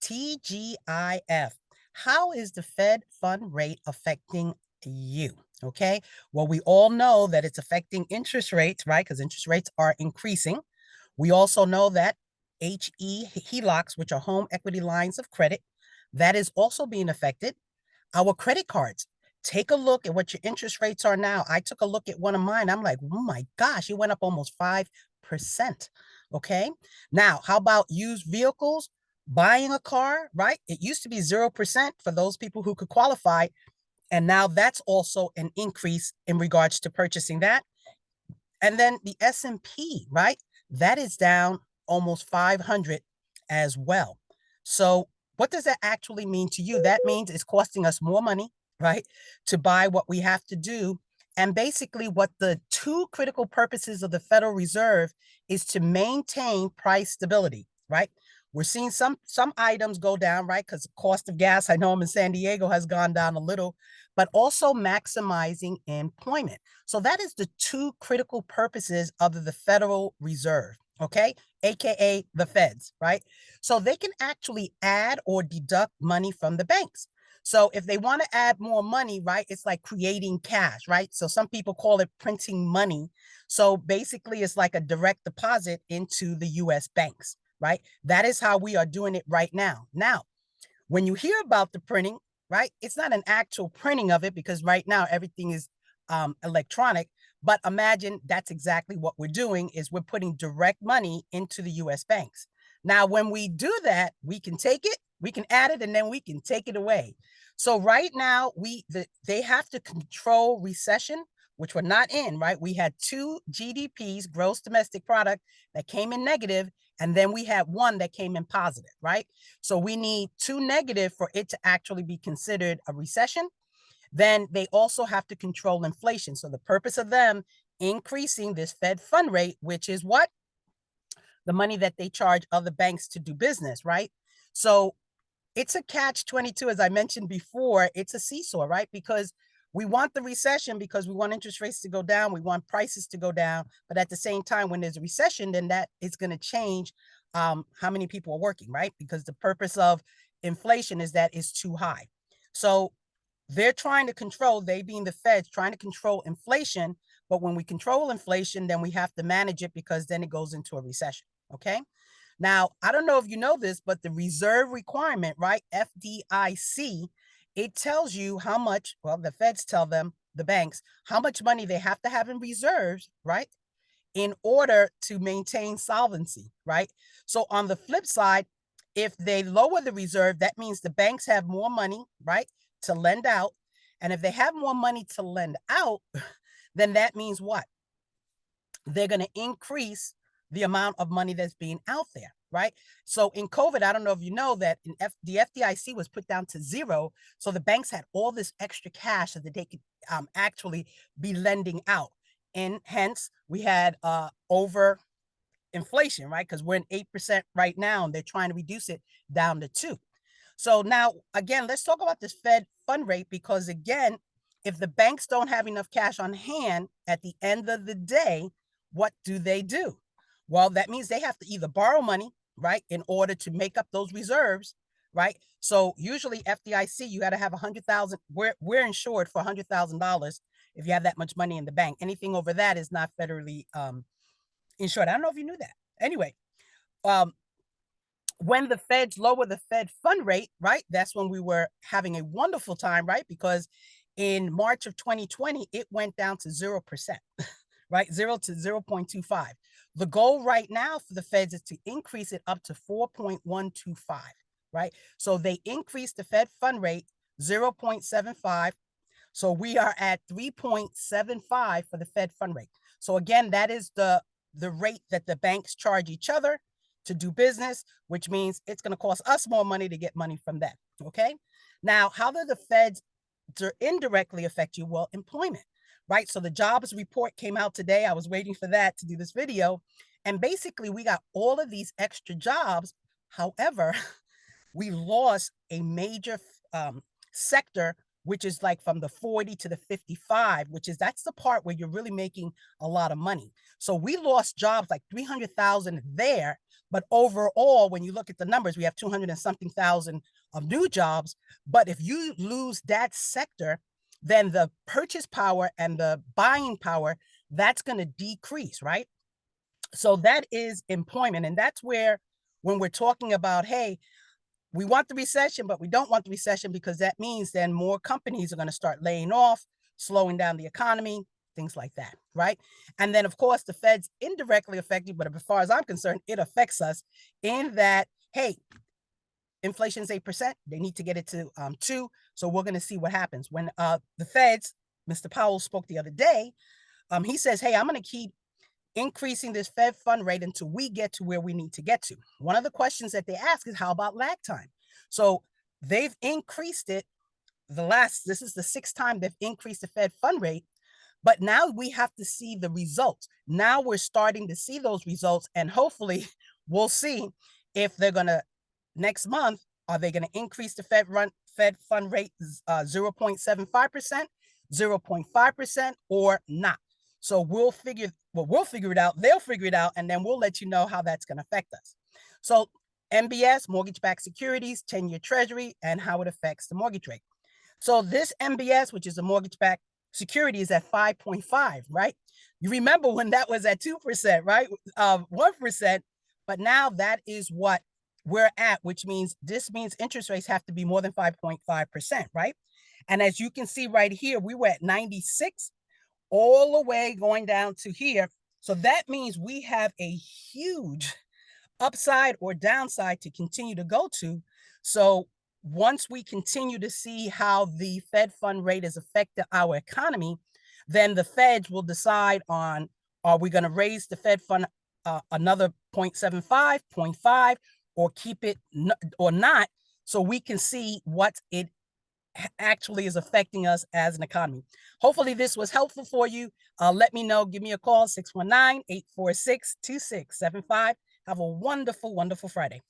TGIF. How is the Fed fund rate affecting you? Okay. Well, we all know that it's affecting interest rates, right? Because interest rates are increasing. We also know that HELOCs, which are home equity lines of credit, that is also being affected. Our credit cards. Take a look at what your interest rates are now. I took a look at one of mine. I'm like, oh my gosh, it went up almost 5%. Okay. Now, how about used vehicles? Buying a car, right? It used to be 0% for those people who could qualify. And now that's also an increase in regards to purchasing that. And then the S&P, right? That is down almost 500 as well. So what does that actually mean to you? That means it's costing us more money, right, to buy what we have to do. And basically what the two critical purposes of the Federal Reserve is to maintain price stability, right? We're seeing some items go down, right? Because the cost of gas, I know I'm in San Diego, has gone down a little, but also maximizing employment. So that is the two critical purposes of the Federal Reserve, okay? AKA the feds, right? So they can actually add or deduct money from the banks. So if they want to add more money, right, it's like creating cash, right? So some people call it printing money. So basically it's like a direct deposit into the US banks, right? That is how we are doing it right now. Now, when you hear about the printing, right, it's not an actual printing of it because right now everything is electronic. But imagine that's exactly what we're doing is we're putting direct money into the US banks. Now, when we do that, we can take it, we can add it, and then we can take it away. So right now, they have to control recession, which we're not in, right? We had two GDPs, gross domestic product, that came in negative, and then we had one that came in positive, right? So we need two negative for it to actually be considered a recession. Then they also have to control inflation. So the purpose of them increasing this Fed fund rate, which is what? The money that they charge other banks to do business, right? So it's a catch 22, as I mentioned before. It's a seesaw, right? Because we want the recession because we want interest rates to go down. We want prices to go down. But at the same time, when there's a recession, then that is going to change how many people are working, right? Because the purpose of inflation is that it's too high. So they're trying to control, they being the feds, trying to control inflation. But when we control inflation, then we have to manage it because then it goes into a recession. Okay. Now, I don't know if you know this, but the reserve requirement, right? FDIC, it tells you how much, well, the feds tell them, the banks, how much money they have to have in reserves, right? In order to maintain solvency, right? So on the flip side, if they lower the reserve, that means the banks have more money, right, to lend out. And if they have more money to lend out, then that means what? They're going to increase the amount of money that's being out there, right? So in COVID, I don't know if you know that the FDIC was put down to zero. So the banks had all this extra cash so that they could actually be lending out. And hence we had over inflation, right? Because we're in 8% right now and they're trying to reduce it down to 2. So now, again, let's talk about this Fed fund rate because, again, if the banks don't have enough cash on hand at the end of the day, what do? Well, that means they have to either borrow money, right, in order to make up those reserves, right? So usually FDIC, you got to have 100,000. We're insured for $100,000 if you have that much money in the bank. Anything over that is not federally insured. I don't know if you knew that. Anyway, um, when the feds lower the Fed fund rate, right, that's when we were having a wonderful time, right? Because in March of 2020, it went down to 0%, right? 0 to 0.25. The goal right now for the feds is to increase it up to 4.125, right? So they increased the Fed fund rate 0.75. So we are at 3.75 for the Fed fund rate. So again, that is the rate that the banks charge each other to do business, which means it's going to cost us more money to get money from them. Okay. Now, how do the feds indirectly affect you? Well, employment, right? So the jobs report came out today. I was waiting for that to do this video. And basically, we got all of these extra jobs. However, we lost a major sector, which is like from the 40 to the 55, which is that's the part where you're really making a lot of money. So we lost jobs like 300,000 there. But overall, when you look at the numbers, we have 200 and something thousand of new jobs. But if you lose that sector, then the purchase power and the buying power, that's going to decrease, right? So that is employment. And that's where, when we're talking about, hey, we want the recession, but we don't want the recession, because that means then more companies are going to start laying off, slowing down the economy, things like that, right? And then, of course, the Fed's indirectly affected, but as far as I'm concerned, it affects us in that, hey, inflation is 8%. They need to get it to 2. So we're going to see what happens. When the Fed's, Mr. Powell spoke the other day, he says, hey, I'm going to keep increasing this Fed fund rate until we get to where we need to get to. One of the questions that they ask is, how about lag time? So they've increased it. This is the 6th time they've increased the Fed fund rate, but now we have to see the results. Now we're starting to see those results, and hopefully we'll see if they're going to, next month, are they going to increase the Fed fund rate 0.75%, 0.5%, or not? So we'll figure it out. They'll figure it out, and then we'll let you know how that's going to affect us. So MBS, mortgage-backed securities, 10-year treasury, and how it affects the mortgage rate. So this MBS, which is a mortgage-backed security, is at 5.5, right? You remember when that was at 2%, right? 1%, but now that is what we're at, which means interest rates have to be more than 5.5%, right? And as you can see right here, we were at 96 all the way going down to here. So that means we have a huge upside or downside to continue to go to. So once we continue to see how the Fed fund rate has affected our economy, then the Feds will decide on, are we going to raise the Fed fund another 0.75, 0.5, or keep it or not, so we can see what it actually is affecting us as an economy. Hopefully this was helpful for you. Let me know. Give me a call, 619-846-2675. Have a wonderful, wonderful Friday.